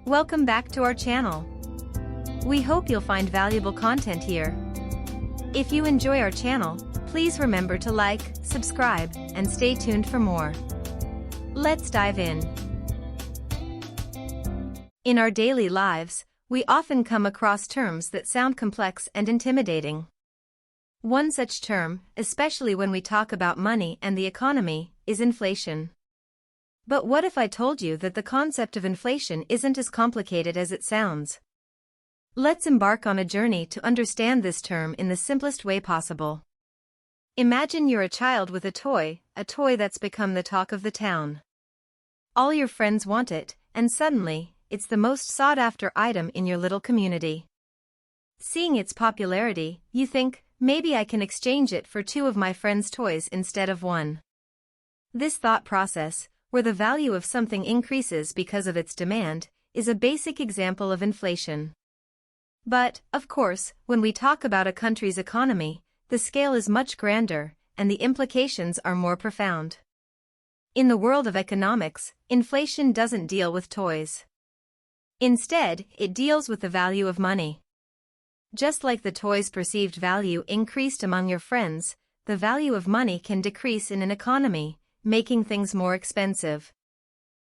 Welcome back to our channel. We hope you'll find valuable content here. If you enjoy our channel, please remember to like, subscribe, and stay tuned for more. Let's dive in. In our daily lives, we often come across terms that sound complex and intimidating. One such term, especially when we talk about money and the economy, is inflation. But what if I told you that the concept of inflation isn't as complicated as it sounds? Let's embark on a journey to understand this term in the simplest way possible. Imagine you're a child with a toy that's become the talk of the town. All your friends want it, and suddenly, it's the most sought-after item in your little community. Seeing its popularity, you think, maybe I can exchange it for two of my friends' toys instead of one. This thought process, where the value of something increases because of its demand, is a basic example of inflation. But, of course, when we talk about a country's economy, the scale is much grander, and the implications are more profound. In the world of economics, inflation doesn't deal with toys. Instead, it deals with the value of money. Just like the toy's perceived value increased among your friends, the value of money can decrease in an economy, making things more expensive.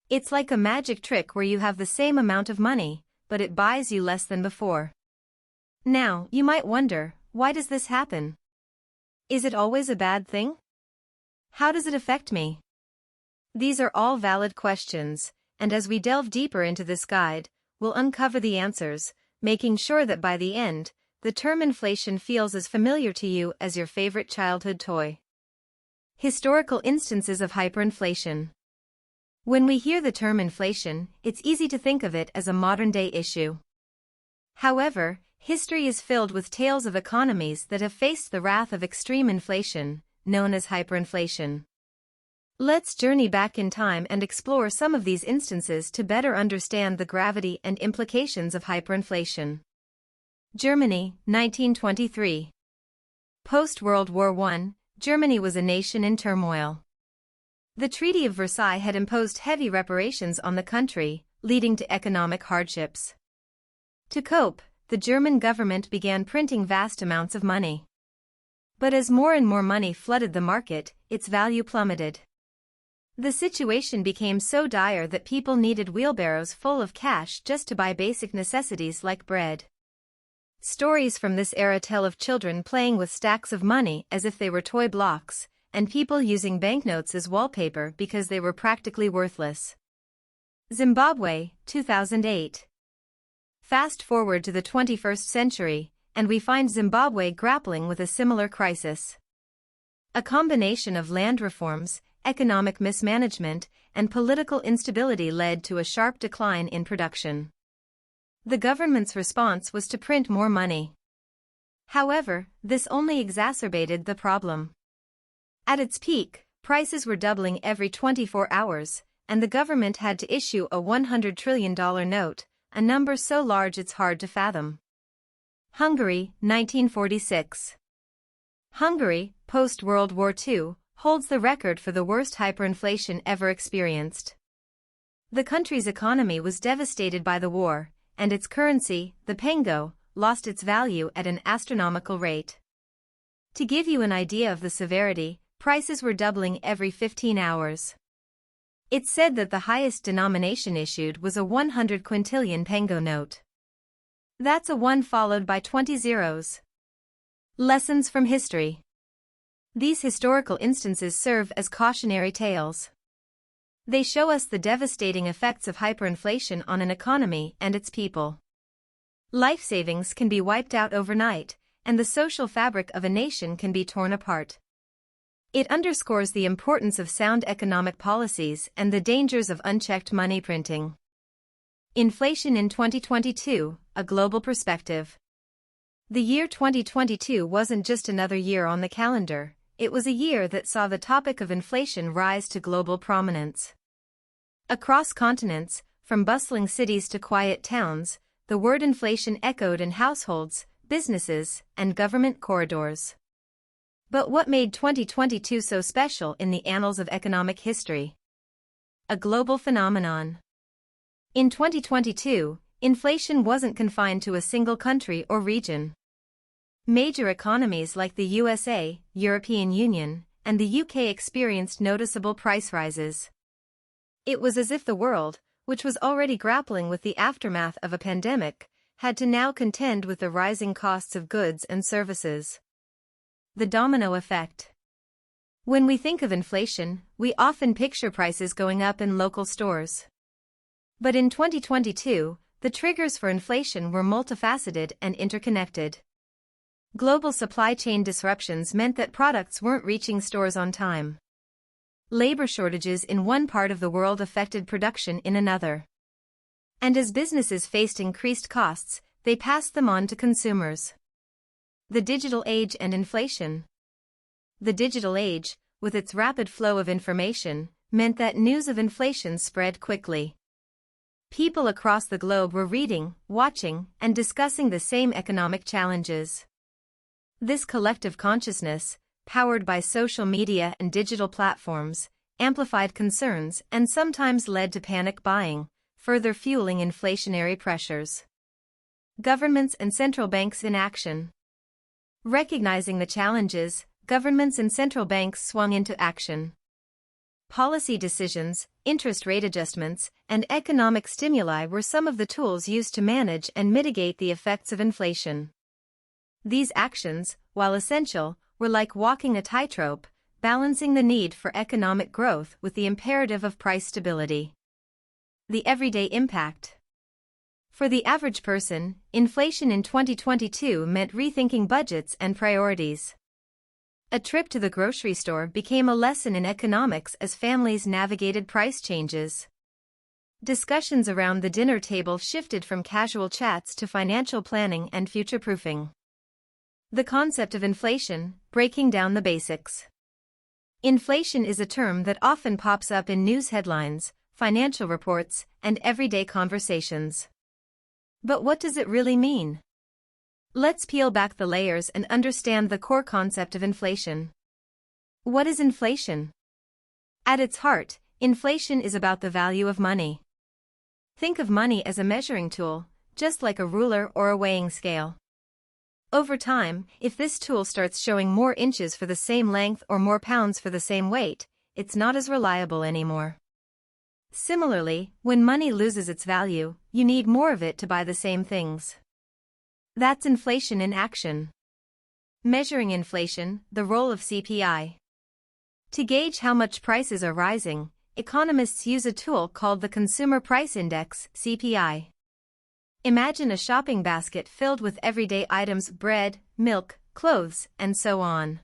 It's like a magic trick where you have the same amount of money, but it buys you less than before. Now, you might wonder, why does this happen? Is it always a bad thing? How does it affect me? These are all valid questions, and as we delve deeper into this guide, we'll uncover the answers, making sure that by the end, the term inflation feels as familiar to you as your favorite childhood toy. Historical instances of hyperinflation. When we hear the term inflation, it's easy to think of it as a modern-day issue. However, history is filled with tales of economies that have faced the wrath of extreme inflation, known as hyperinflation. Let's journey back in time and explore some of these instances to better understand the gravity and implications of hyperinflation. Germany, 1923. Post-World War I, Germany was a nation in turmoil. The Treaty of Versailles had imposed heavy reparations on the country, leading to economic hardships. To cope, the German government began printing vast amounts of money. But as more and more money flooded the market, its value plummeted. The situation became so dire that people needed wheelbarrows full of cash just to buy basic necessities like bread. Stories from this era tell of children playing with stacks of money as if they were toy blocks, and people using banknotes as wallpaper because they were practically worthless. Zimbabwe, 2008. Fast forward to the 21st century, and we find Zimbabwe grappling with a similar crisis. A combination of land reforms, economic mismanagement, and political instability led to a sharp decline in production. The government's response was to print more money. However, this only exacerbated the problem. At its peak, prices were doubling every 24 hours, and the government had to issue a $100 trillion note, a number so large it's hard to fathom. Hungary, 1946. Hungary, post-World War II, holds the record for the worst hyperinflation ever experienced. The country's economy was devastated by the war, and its currency, the pengo, lost its value at an astronomical rate. To give you an idea of the severity, prices were doubling every 15 hours. It's said that the highest denomination issued was a 100 quintillion pengo note. That's a 1 followed by 20 zeros. Lessons from history. These historical instances serve as cautionary tales. They show us the devastating effects of hyperinflation on an economy and its people. Life savings can be wiped out overnight, and the social fabric of a nation can be torn apart. It underscores the importance of sound economic policies and the dangers of unchecked money printing. Inflation in 2022, a global perspective. The year 2022 wasn't just another year on the calendar, it was a year that saw the topic of inflation rise to global prominence. Across continents, from bustling cities to quiet towns, the word inflation echoed in households, businesses, and government corridors. But what made 2022 so special in the annals of economic history? A global phenomenon. In 2022, inflation wasn't confined to a single country or region. Major economies like the USA, European Union, and the UK experienced noticeable price rises. It was as if the world, which was already grappling with the aftermath of a pandemic, had to now contend with the rising costs of goods and services. The domino effect. When we think of inflation, we often picture prices going up in local stores. But in 2022, the triggers for inflation were multifaceted and interconnected. Global supply chain disruptions meant that products weren't reaching stores on time. Labor shortages in one part of the world affected production in another. And as businesses faced increased costs, they passed them on to consumers. The digital age and inflation. The digital age, with its rapid flow of information, meant that news of inflation spread quickly. People across the globe were reading, watching, and discussing the same economic challenges. This collective consciousness, powered by social media and digital platforms, amplified concerns and sometimes led to panic buying, further fueling inflationary pressures. Governments and central banks in action. Recognizing the challenges, governments and central banks swung into action. Policy decisions, interest rate adjustments, and economic stimuli were some of the tools used to manage and mitigate the effects of inflation. These actions, while essential, were like walking a tightrope, balancing the need for economic growth with the imperative of price stability. The everyday impact. For the average person, inflation in 2022 meant rethinking budgets and priorities. A trip to the grocery store became a lesson in economics as families navigated price changes. Discussions around the dinner table shifted from casual chats to financial planning and future-proofing. The concept of inflation, breaking down the basics. Inflation is a term that often pops up in news headlines, financial reports, and everyday conversations. But what does it really mean? Let's peel back the layers and understand the core concept of inflation. What is inflation? At its heart, inflation is about the value of money. Think of money as a measuring tool, just like a ruler or a weighing scale. Over time, if this tool starts showing more inches for the same length or more pounds for the same weight, it's not as reliable anymore. Similarly, when money loses its value, you need more of it to buy the same things. That's inflation in action. Measuring inflation, the role of CPI. To gauge how much prices are rising, economists use a tool called the Consumer Price Index, CPI. Imagine a shopping basket filled with everyday items: bread, milk, clothes, and so on.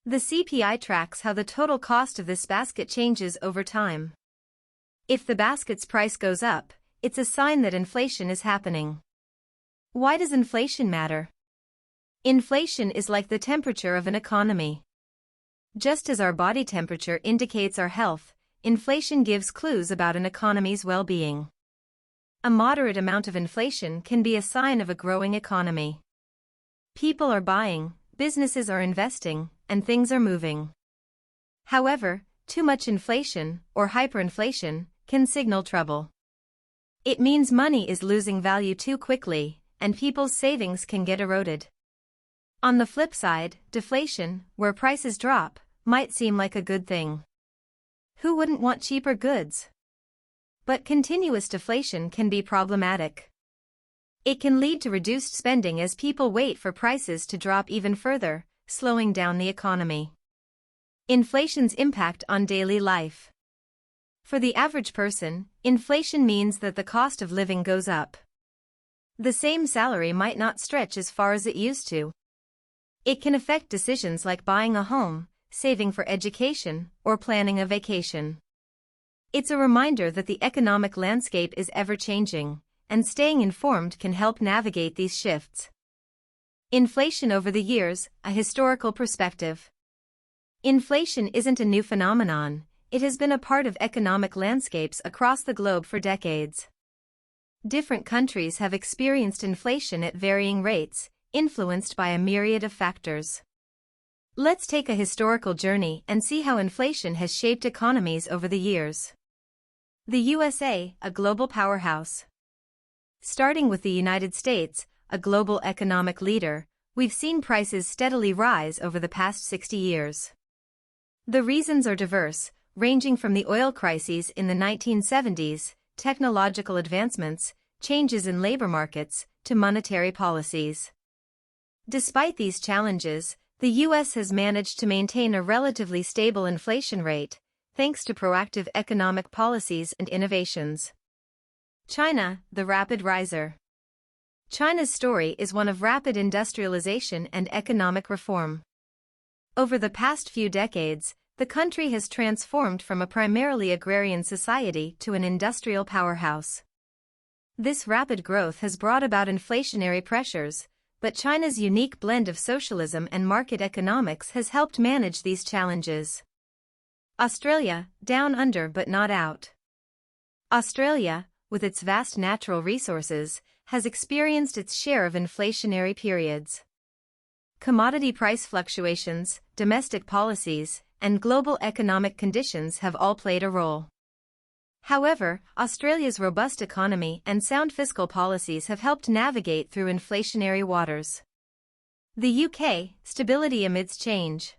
The CPI tracks how the total cost of this basket changes over time. If the basket's price goes up, it's a sign that inflation is happening. Why does inflation matter? Inflation is like the temperature of an economy. Just as our body temperature indicates our health, inflation gives clues about an economy's well-being. A moderate amount of inflation can be a sign of a growing economy. People are buying, businesses are investing, and things are moving. However, too much inflation, or hyperinflation, can signal trouble. It means money is losing value too quickly, and people's savings can get eroded. On the flip side, deflation, where prices drop, might seem like a good thing. Who wouldn't want cheaper goods? But continuous deflation can be problematic. It can lead to reduced spending as people wait for prices to drop even further, slowing down the economy. Inflation's impact on daily life. For the average person, inflation means that the cost of living goes up. The same salary might not stretch as far as it used to. It can affect decisions like buying a home, saving for education, or planning a vacation. It's a reminder that the economic landscape is ever-changing, and staying informed can help navigate these shifts. Inflation over the years, a historical perspective. Inflation isn't a new phenomenon, it has been a part of economic landscapes across the globe for decades. Different countries have experienced inflation at varying rates, influenced by a myriad of factors. Let's take a historical journey and see how inflation has shaped economies over the years. The USA, a global powerhouse. Starting with the United States, a global economic leader, we've seen prices steadily rise over the past 60 years. The reasons are diverse, ranging from the oil crises in the 1970s, technological advancements, changes in labor markets, to monetary policies. Despite these challenges, the U.S. has managed to maintain a relatively stable inflation rate, thanks to proactive economic policies and innovations. China, the rapid riser. China's story is one of rapid industrialization and economic reform. Over the past few decades, the country has transformed from a primarily agrarian society to an industrial powerhouse. This rapid growth has brought about inflationary pressures, but China's unique blend of socialism and market economics has helped manage these challenges. Australia, down under but not out. Australia, with its vast natural resources, has experienced its share of inflationary periods. Commodity price fluctuations, domestic policies, and global economic conditions have all played a role. However, Australia's robust economy and sound fiscal policies have helped navigate through inflationary waters. The UK, stability amidst change.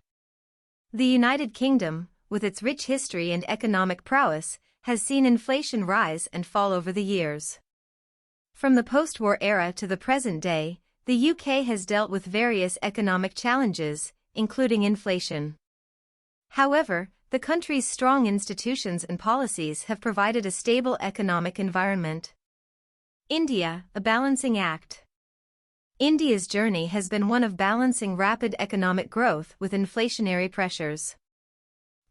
The United Kingdom, with its rich history and economic prowess, has seen inflation rise and fall over the years. From the post-war era to the present day, the UK has dealt with various economic challenges, including inflation. However, the country's strong institutions and policies have provided a stable economic environment. India, a balancing act. India's journey has been one of balancing rapid economic growth with inflationary pressures.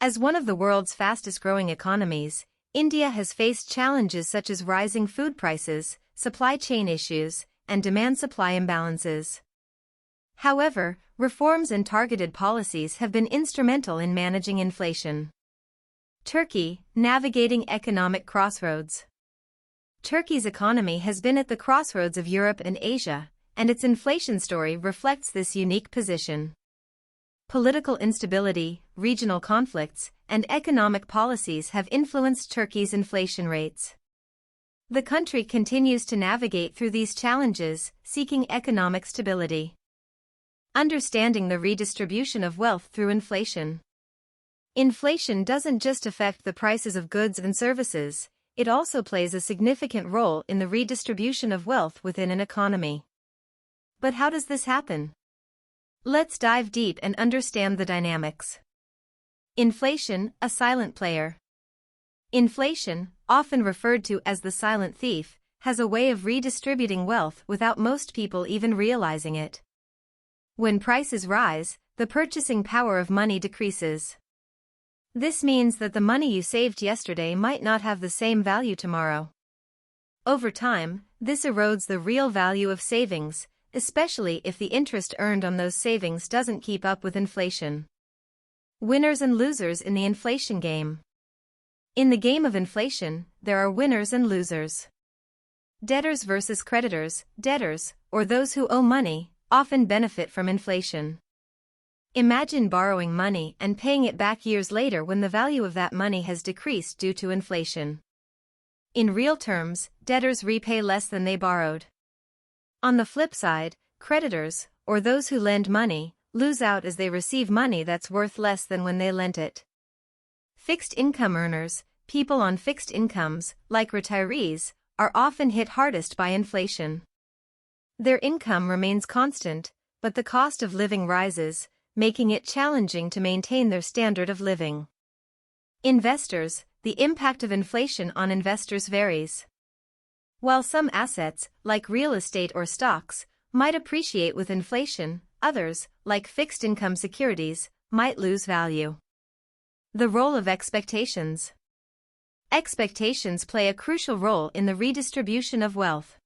As one of the world's fastest-growing economies, India has faced challenges such as rising food prices, supply chain issues, and demand-supply imbalances. However, reforms and targeted policies have been instrumental in managing inflation. Turkey, navigating economic crossroads. Turkey's economy has been at the crossroads of Europe and Asia, and its inflation story reflects this unique position. Political instability, regional conflicts, and economic policies have influenced Turkey's inflation rates. The country continues to navigate through these challenges, seeking economic stability. Understanding the redistribution of wealth through inflation. Inflation doesn't just affect the prices of goods and services, it also plays a significant role in the redistribution of wealth within an economy. But how does this happen? Let's dive deep and understand the dynamics. Inflation, a silent player. Inflation, often referred to as the silent thief, has a way of redistributing wealth without most people even realizing it. When prices rise, the purchasing power of money decreases. This means that the money you saved yesterday might not have the same value tomorrow. Over time, this erodes the real value of savings, especially if the interest earned on those savings doesn't keep up with inflation. Winners and losers in the inflation game. In the game of inflation, there are winners and losers. Debtors versus creditors. Debtors, or those who owe money, often benefit from inflation. Imagine borrowing money and paying it back years later when the value of that money has decreased due to inflation. In real terms, debtors repay less than they borrowed. On the flip side, creditors, or those who lend money, lose out as they receive money that's worth less than when they lent it. Fixed income earners, people on fixed incomes, like retirees, are often hit hardest by inflation. Their income remains constant, but the cost of living rises, making it challenging to maintain their standard of living. Investors, the impact of inflation on investors varies. While some assets, like real estate or stocks, might appreciate with inflation, others, like fixed income securities, might lose value. The role of expectations. Expectations play a crucial role in the redistribution of wealth.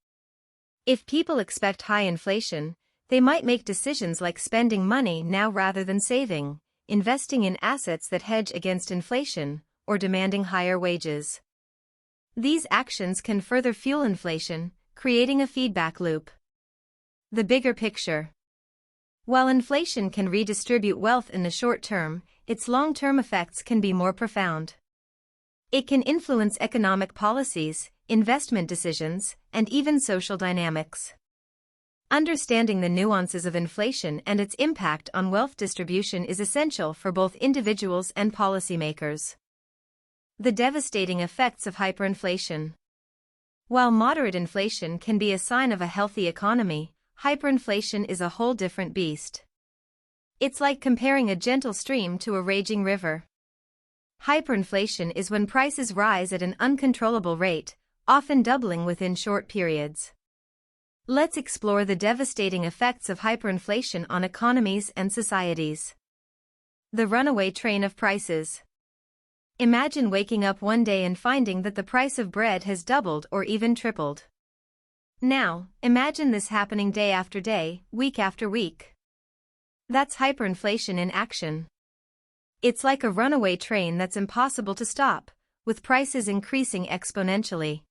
If people expect high inflation, they might make decisions like spending money now rather than saving, investing in assets that hedge against inflation, or demanding higher wages. These actions can further fuel inflation, creating a feedback loop. The bigger picture. While inflation can redistribute wealth in the short term, its long-term effects can be more profound. It can influence economic policies, investment decisions, and even social dynamics. Understanding the nuances of inflation and its impact on wealth distribution is essential for both individuals and policymakers. The devastating effects of hyperinflation. While moderate inflation can be a sign of a healthy economy, hyperinflation is a whole different beast. It's like comparing a gentle stream to a raging river. Hyperinflation is when prices rise at an uncontrollable rate, often doubling within short periods. Let's explore the devastating effects of hyperinflation on economies and societies. The runaway train of prices. Imagine waking up one day and finding that the price of bread has doubled or even tripled. Now, imagine this happening day after day, week after week. That's hyperinflation in action. It's like a runaway train that's impossible to stop, with prices increasing exponentially.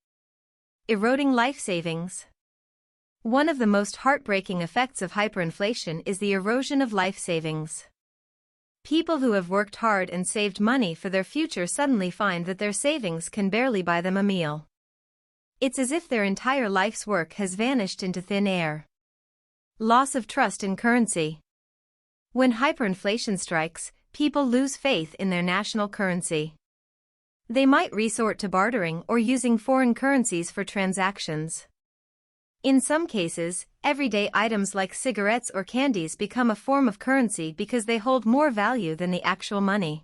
Eroding life savings. One of the most heartbreaking effects of hyperinflation is the erosion of life savings. People who have worked hard and saved money for their future suddenly find that their savings can barely buy them a meal. It's as if their entire life's work has vanished into thin air. Loss of trust in currency. When hyperinflation strikes, people lose faith in their national currency. They might resort to bartering or using foreign currencies for transactions. In some cases, everyday items like cigarettes or candies become a form of currency because they hold more value than the actual money.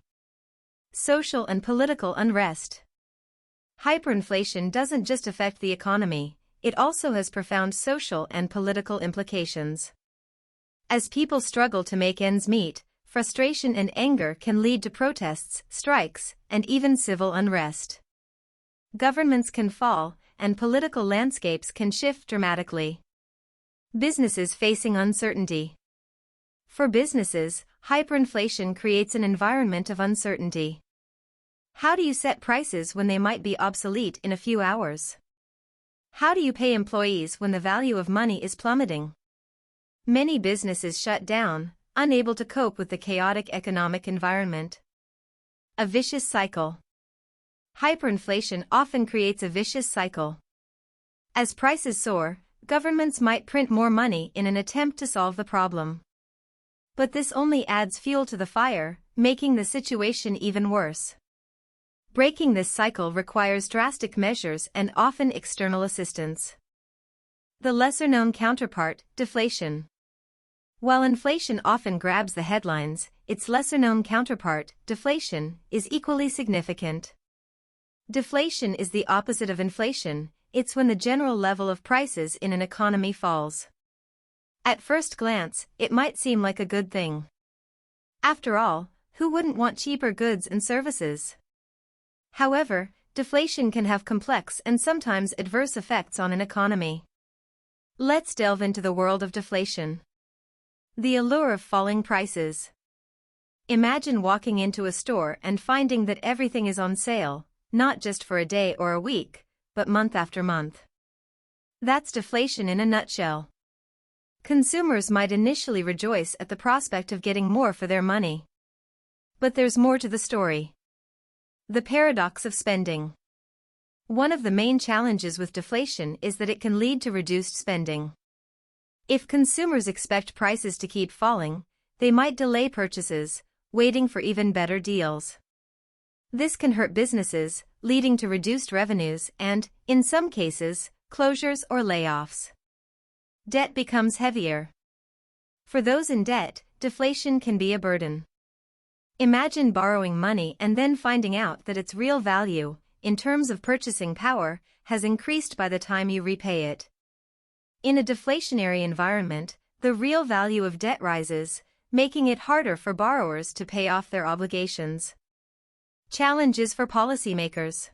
Social and political unrest. Hyperinflation doesn't just affect the economy, it also has profound social and political implications. As people struggle to make ends meet, frustration and anger can lead to protests, strikes, and even civil unrest. Governments can fall, and political landscapes can shift dramatically. Businesses facing uncertainty. For businesses, hyperinflation creates an environment of uncertainty. How do you set prices when they might be obsolete in a few hours? How do you pay employees when the value of money is plummeting? Many businesses shut down, unable to cope with the chaotic economic environment. A vicious cycle. Hyperinflation often creates a vicious cycle. As prices soar, governments might print more money in an attempt to solve the problem. But this only adds fuel to the fire, making the situation even worse. Breaking this cycle requires drastic measures and often external assistance. The lesser-known counterpart, deflation. While inflation often grabs the headlines, its lesser-known counterpart, deflation, is equally significant. Deflation is the opposite of inflation. It's when the general level of prices in an economy falls. At first glance, it might seem like a good thing. After all, who wouldn't want cheaper goods and services? However, deflation can have complex and sometimes adverse effects on an economy. Let's delve into the world of deflation. The allure of falling prices. Imagine walking into a store and finding that everything is on sale, not just for a day or a week, but month after month. That's deflation in a nutshell. Consumers might initially rejoice at the prospect of getting more for their money. But there's more to the story. The paradox of spending. One of the main challenges with deflation is that it can lead to reduced spending. If consumers expect prices to keep falling, they might delay purchases, waiting for even better deals. This can hurt businesses, leading to reduced revenues and, in some cases, closures or layoffs. Debt becomes heavier. For those in debt, deflation can be a burden. Imagine borrowing money and then finding out that its real value, in terms of purchasing power, has increased by the time you repay it. In a deflationary environment, the real value of debt rises, making it harder for borrowers to pay off their obligations. Challenges for policymakers.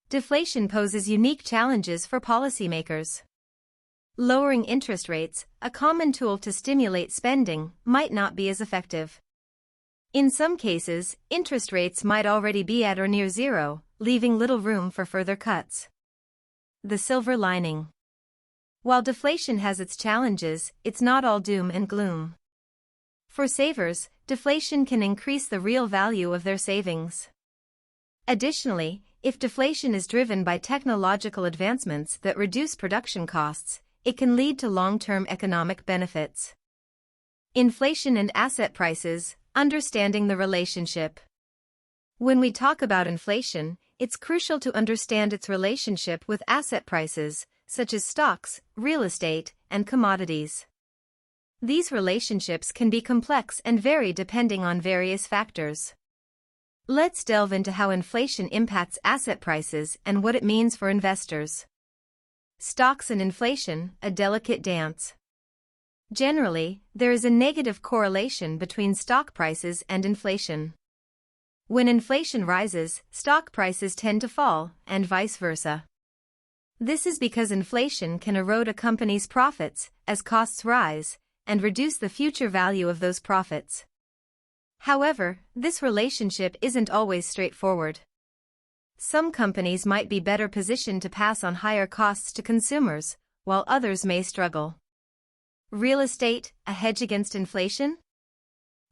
Deflation poses unique challenges for policymakers. Lowering interest rates, a common tool to stimulate spending, might not be as effective. In some cases, interest rates might already be at or near zero, leaving little room for further cuts. The silver lining. While deflation has its challenges, it's not all doom and gloom. For savers, deflation can increase the real value of their savings. Additionally, if deflation is driven by technological advancements that reduce production costs, it can lead to long-term economic benefits. Inflation and asset prices, understanding the relationship. When we talk about inflation, it's crucial to understand its relationship with asset prices, such as stocks, real estate, and commodities. These relationships can be complex and vary depending on various factors. Let's delve into how inflation impacts asset prices and what it means for investors. Stocks and inflation, a delicate dance. Generally, there is a negative correlation between stock prices and inflation. When inflation rises, stock prices tend to fall, and vice versa. This is because inflation can erode a company's profits as costs rise, and reduce the future value of those profits. However, this relationship isn't always straightforward. Some companies might be better positioned to pass on higher costs to consumers, while others may struggle. Real estate, a hedge against inflation?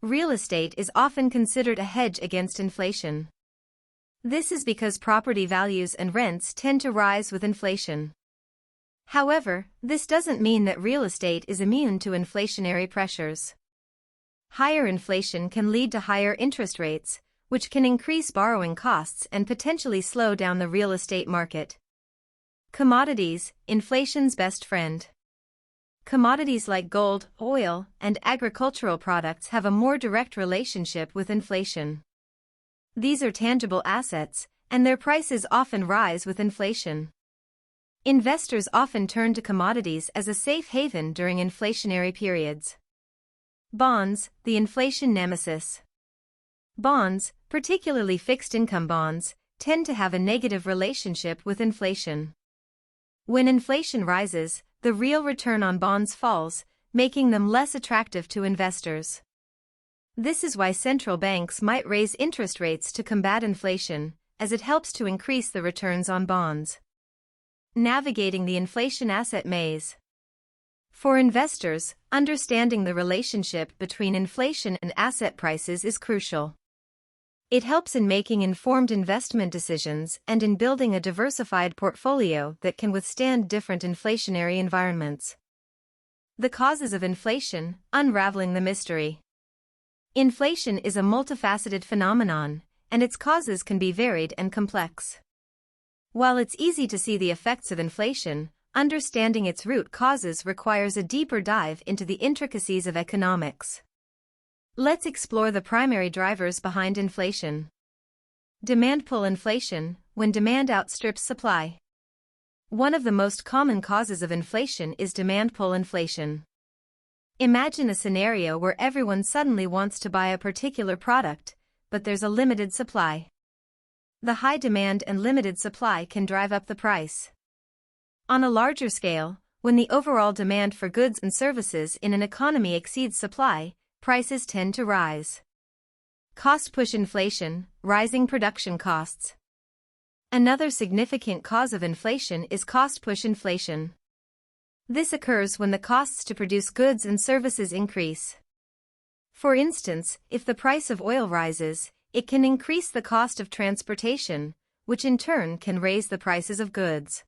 Real estate is often considered a hedge against inflation. This is because property values and rents tend to rise with inflation. However, this doesn't mean that real estate is immune to inflationary pressures. Higher inflation can lead to higher interest rates, which can increase borrowing costs and potentially slow down the real estate market. Commodities, inflation's best friend. Commodities like gold, oil, and agricultural products have a more direct relationship with inflation. These are tangible assets, and their prices often rise with inflation. Investors often turn to commodities as a safe haven during inflationary periods. Bonds, the inflation nemesis. Bonds, particularly fixed-income bonds, tend to have a negative relationship with inflation. When inflation rises, the real return on bonds falls, making them less attractive to investors. This is why central banks might raise interest rates to combat inflation, as it helps to increase the returns on bonds. Navigating the inflation asset maze. For investors, understanding the relationship between inflation and asset prices is crucial. It helps in making informed investment decisions and in building a diversified portfolio that can withstand different inflationary environments. The causes of inflation, unraveling the mystery. Inflation is a multifaceted phenomenon, and its causes can be varied and complex. While it's easy to see the effects of inflation, understanding its root causes requires a deeper dive into the intricacies of economics. Let's explore the primary drivers behind inflation. Demand pull inflation, when demand outstrips supply. One of the most common causes of inflation is demand pull inflation. Imagine a scenario where everyone suddenly wants to buy a particular product, but there's a limited supply. The high demand and limited supply can drive up the price. On a larger scale, when the overall demand for goods and services in an economy exceeds supply, prices tend to rise. Cost push inflation, rising production costs. Another significant cause of inflation is cost push inflation. This occurs when the costs to produce goods and services increase. For instance, if the price of oil rises, it can increase the cost of transportation, which in turn can raise the prices of goods.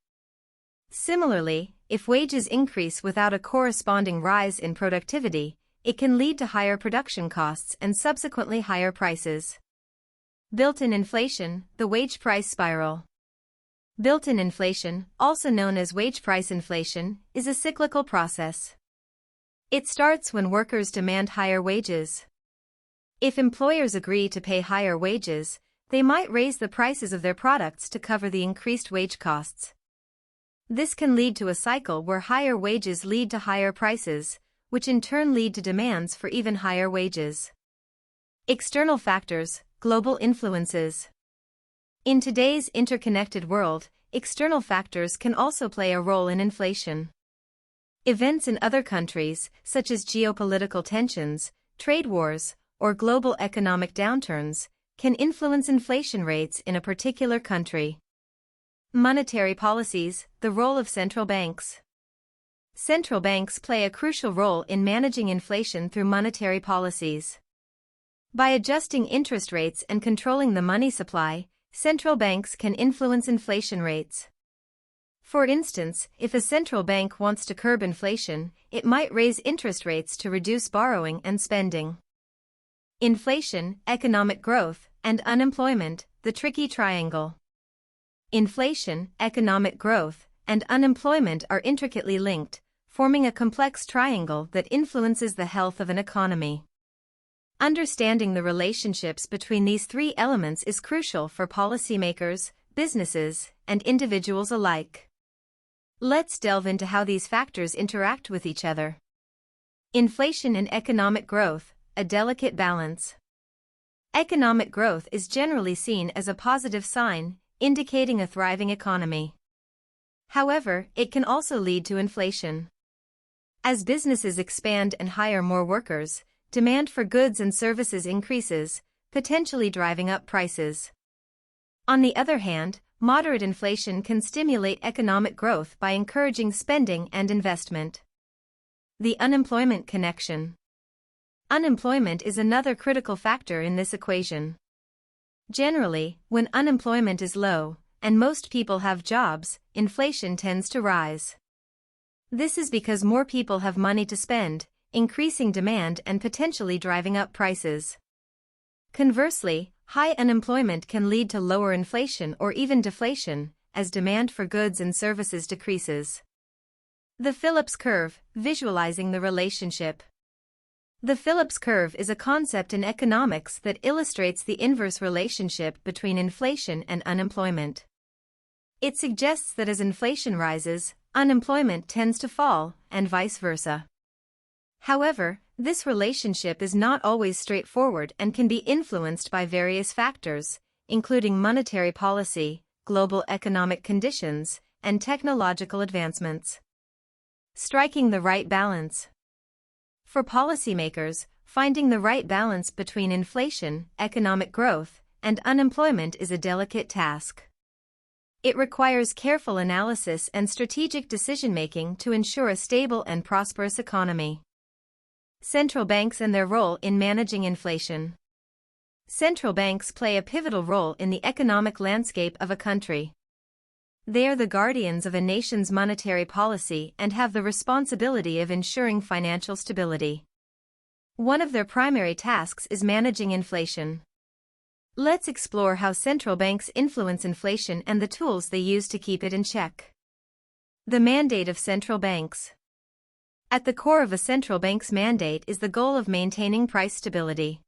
Similarly, if wages increase without a corresponding rise in productivity, it can lead to higher production costs and subsequently higher prices. Built-in inflation, the wage price spiral. Built-in inflation, also known as wage price inflation, is a cyclical process. It starts when workers demand higher wages. If employers agree to pay higher wages, they might raise the prices of their products to cover the increased wage costs. This can lead to a cycle where higher wages lead to higher prices, which in turn lead to demands for even higher wages. External factors, global influences. In today's interconnected world, external factors can also play a role in inflation. Events in other countries, such as geopolitical tensions, trade wars, or global economic downturns, can influence inflation rates in a particular country. Monetary policies, the role of central banks. Central banks play a crucial role in managing inflation through monetary policies. By adjusting interest rates and controlling the money supply, central banks can influence inflation rates. For instance, if a central bank wants to curb inflation, it might raise interest rates to reduce borrowing and spending. Inflation, economic growth, and unemployment, the tricky triangle. Inflation, economic growth, and unemployment are intricately linked, forming a complex triangle that influences the health of an economy. Understanding the relationships between these three elements is crucial for policymakers, businesses, and individuals alike. Let's delve into how these factors interact with each other. Inflation and economic growth, a delicate balance. Economic growth is generally seen as a positive sign, indicating a thriving economy. However, it can also lead to inflation. As businesses expand and hire more workers, demand for goods and services increases, potentially driving up prices. On the other hand, moderate inflation can stimulate economic growth by encouraging spending and investment. The unemployment connection. Unemployment is another critical factor in this equation. Generally, when unemployment is low, and most people have jobs, inflation tends to rise. This is because more people have money to spend, increasing demand and potentially driving up prices. Conversely, high unemployment can lead to lower inflation or even deflation, as demand for goods and services decreases. The Phillips curve, visualizing the relationship. The Phillips curve is a concept in economics that illustrates the inverse relationship between inflation and unemployment. It suggests that as inflation rises, unemployment tends to fall, and vice versa. However, this relationship is not always straightforward and can be influenced by various factors, including monetary policy, global economic conditions, and technological advancements. Striking the right balance. For policymakers, finding the right balance between inflation, economic growth, and unemployment is a delicate task. It requires careful analysis and strategic decision-making to ensure a stable and prosperous economy. Central banks and their role in managing inflation. Central banks play a pivotal role in the economic landscape of a country. They are the guardians of a nation's monetary policy and have the responsibility of ensuring financial stability. One of their primary tasks is managing inflation. Let's explore how central banks influence inflation and the tools they use to keep it in check. The mandate of central banks. At the core of a central bank's mandate is the goal of maintaining price stability.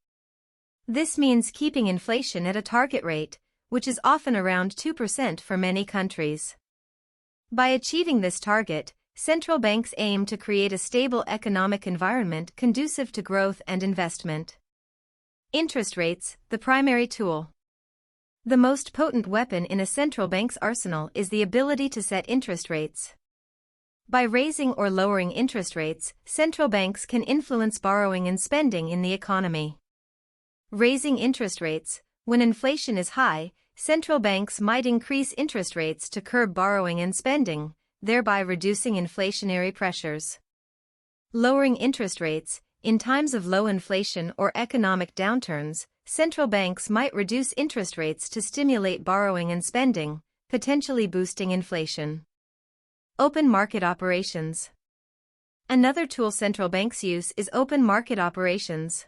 This means keeping inflation at a target rate, which is often around 2% for many countries. By achieving this target, central banks aim to create a stable economic environment conducive to growth and investment. Interest rates, the primary tool. The most potent weapon in a central bank's arsenal is the ability to set interest rates. By raising or lowering interest rates, central banks can influence borrowing and spending in the economy. Raising interest rates. When inflation is high, central banks might increase interest rates to curb borrowing and spending, thereby reducing inflationary pressures. Lowering interest rates. In times of low inflation or economic downturns, central banks might reduce interest rates to stimulate borrowing and spending, potentially boosting inflation. Open market operations. Another tool central banks use is open market operations.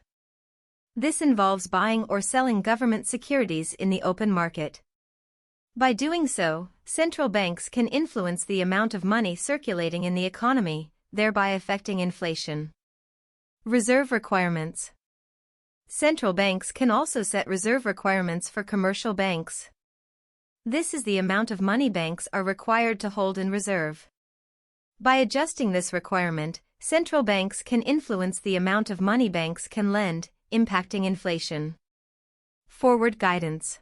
This involves buying or selling government securities in the open market. By doing so, central banks can influence the amount of money circulating in the economy, thereby affecting inflation. Reserve requirements. Central banks can also set reserve requirements for commercial banks. This is the amount of money banks are required to hold in reserve. By adjusting this requirement, central banks can influence the amount of money banks can lend, impacting inflation. Forward guidance.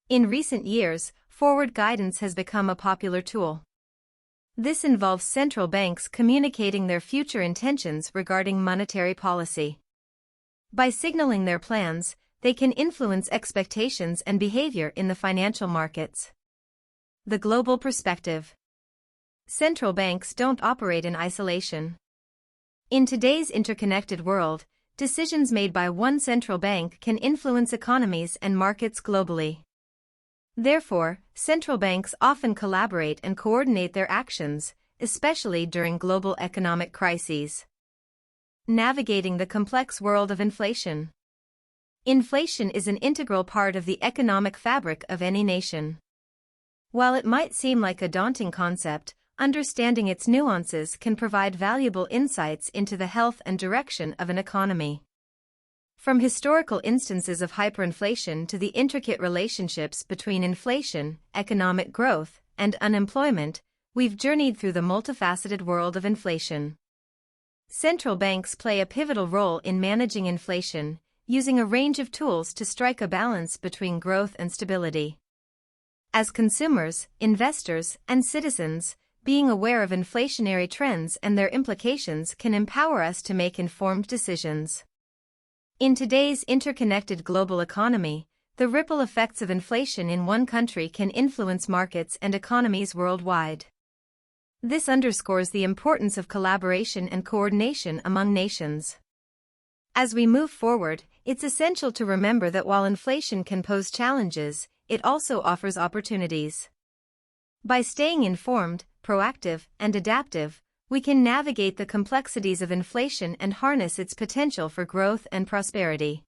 In recent years, forward guidance has become a popular tool. This involves central banks communicating their future intentions regarding monetary policy. By signaling their plans, they can influence expectations and behavior in the financial markets. The global perspective. Central banks don't operate in isolation. In today's interconnected world, decisions made by one central bank can influence economies and markets globally. Therefore, central banks often collaborate and coordinate their actions, especially during global economic crises. Navigating the complex world of inflation. Inflation is an integral part of the economic fabric of any nation. While it might seem like a daunting concept, understanding its nuances can provide valuable insights into the health and direction of an economy. From historical instances of hyperinflation to the intricate relationships between inflation, economic growth, and unemployment, we've journeyed through the multifaceted world of inflation. Central banks play a pivotal role in managing inflation, using a range of tools to strike a balance between growth and stability. As consumers, investors, and citizens, being aware of inflationary trends and their implications can empower us to make informed decisions. In today's interconnected global economy, the ripple effects of inflation in one country can influence markets and economies worldwide. This underscores the importance of collaboration and coordination among nations. As we move forward, it's essential to remember that while inflation can pose challenges, it also offers opportunities. By staying informed, proactive, and adaptive, we can navigate the complexities of inflation and harness its potential for growth and prosperity.